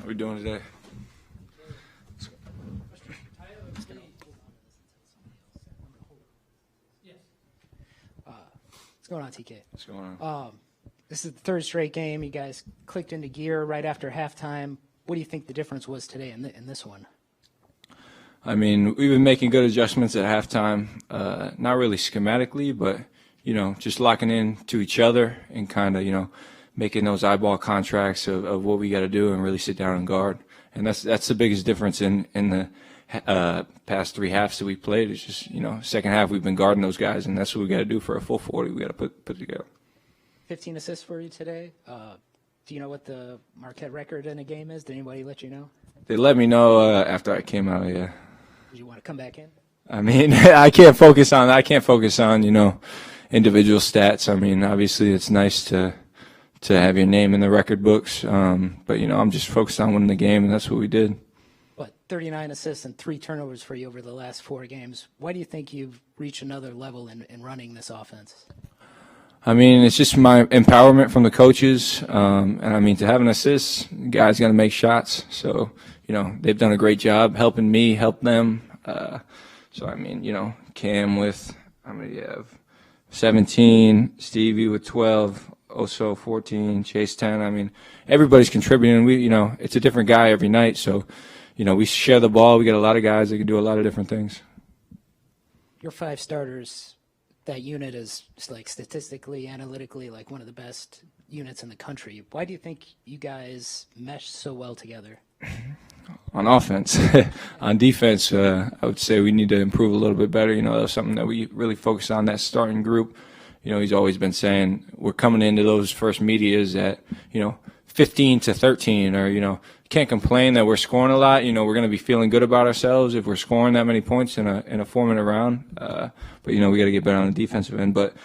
How we doing today? What's going on, TK? What's going on? This is the third straight game. You guys clicked into gear right after halftime. What do you think the difference was today in this one? I mean, we've been making good adjustments at halftime. Not really schematically, but, just locking in to each other and kind of, making those eyeball contracts of what we got to do and really sit down and guard. And that's the biggest difference in the past three halves that we played. It's just, second half we've been guarding those guys, and that's what we got to do for a full 40. We got to put together. 15 assists for you today. Do you know what the Marquette record in a game is? Did anybody let you know? They let me know after I came out, yeah. Did you want to come back in? I mean, I can't focus on individual stats. I mean, obviously it's nice to have your name in the record books. But, I'm just focused on winning the game, and that's what we did. But 39 assists and 3 turnovers for you over the last 4 games. Why do you think you've reached another level in running this offense? I mean, it's just my empowerment from the coaches. And, I mean, to have an assist, the guy's got to make shots. So, they've done a great job helping me help them. So, I mean, Cam with, how many do you have? 17, Stevie with 12. Oso 14, Chase 10. I mean, everybody's contributing. We, it's a different guy every night. So, we share the ball. We got a lot of guys that can do a lot of different things. Your 5 starters, that unit is like statistically, analytically, like one of the best units in the country. Why do you think you guys mesh so well together? On offense. On defense, I would say we need to improve a little bit better. That was something that we really focused on, that starting group. He's always been saying we're coming into those first medias at, 15 to 13 or, can't complain that we're scoring a lot. We're going to be feeling good about ourselves if we're scoring that many points in a 4-minute round. But, we got to get better on the defensive end. But,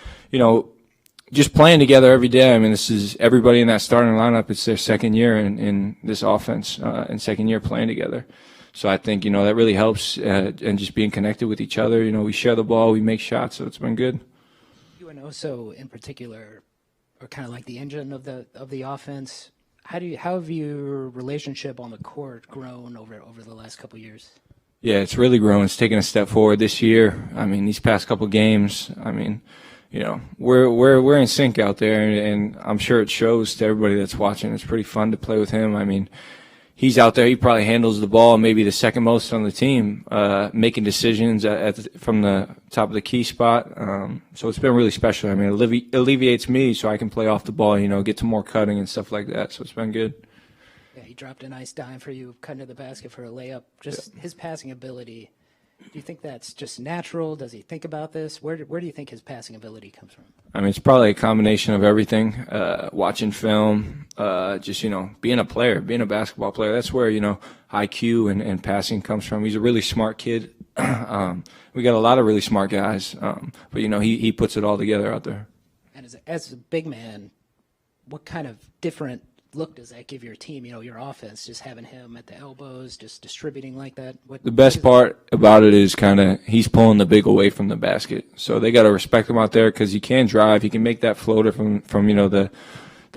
just playing together every day. I mean, this is everybody in that starting lineup. It's their second year in this offense and second year playing together. So I think, that really helps and just being connected with each other. We share the ball, we make shots, so it's been good. You and Oso in particular are kind of like the engine of the offense. How have your relationship on the court grown over the last couple of years? Yeah, it's really grown. It's taken a step forward this year. I mean, these past couple games, I mean, we're in sync out there, and I'm sure it shows to everybody that's watching. It's pretty fun to play with him. I mean, he's out there. He probably handles the ball maybe the second most on the team, making decisions from the top of the key spot. So it's been really special. I mean, it alleviates me so I can play off the ball, get to more cutting and stuff like that. So it's been good. Yeah, he dropped a nice dime for you, cutting to the basket for a layup. Just his passing ability. Do you think that's just natural? Does he think about this? Where do you think his passing ability comes from? I mean, it's probably a combination of everything. Watching film, just, being a player, being a basketball player. That's where, IQ and passing comes from. He's a really smart kid. We got a lot of really smart guys. But, he puts it all together out there. And as a big man, what kind of different look does that give your team, your offense, just having him at the elbows, just distributing like that? The best part about it is kind of he's pulling the big away from the basket. So they got to respect him out there because he can drive. He can make that floater from the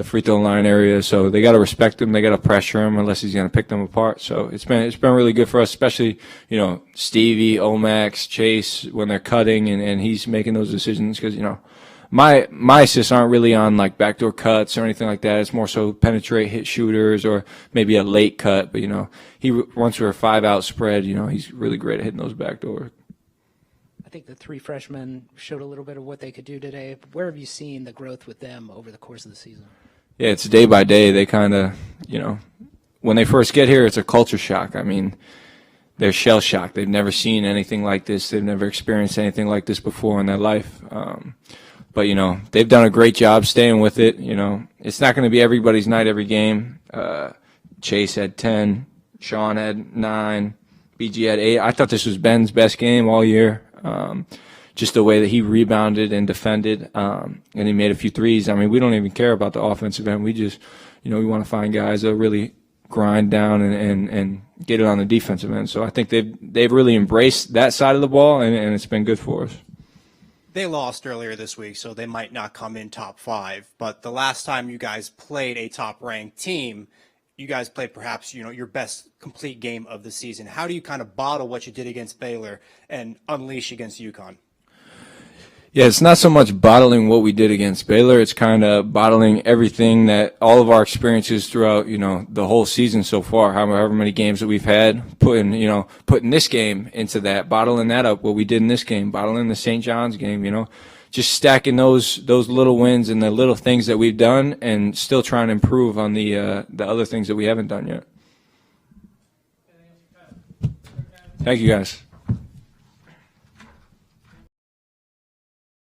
free throw line area. So they got to respect him. They got to pressure him unless he's going to pick them apart. So it's been really good for us, especially, Stevie, Omax, Chase, when they're cutting and he's making those decisions because, My assists aren't really on like backdoor cuts or anything like that. It's more so penetrate, hit shooters, or maybe a late cut. But once we're a 5-out spread, he's really great at hitting those backdoor. I think the 3 freshmen showed a little bit of what they could do today. Where have you seen the growth with them over the course of the season? Yeah, it's day by day. They kind of, when they first get here, it's a culture shock. I mean, they're shell shocked. They've never seen anything like this. They've never experienced anything like this before in their life. But, they've done a great job staying with it. It's not going to be everybody's night every game. Chase had 10. Sean had 9. BG had 8. I thought this was Ben's best game all year. Just the way that he rebounded and defended, and he made a few threes. I mean, we don't even care about the offensive end. We just, we want to find guys that really grind down and get it on the defensive end. So I think they've really embraced that side of the ball, and it's been good for us. They lost earlier this week, so they might not come in top 5. But the last time you guys played a top-ranked team, you guys played perhaps, your best complete game of the season. How do you kind of bottle what you did against Baylor and unleash against UConn? Yeah, it's not so much bottling what we did against Baylor. It's kind of bottling everything that all of our experiences throughout, the whole season so far, however many games that we've had, putting this game into that, bottling that up, what we did in this game, bottling the St. John's game, just stacking those little wins and the little things that we've done and still trying to improve on the other things that we haven't done yet. Thank you, guys.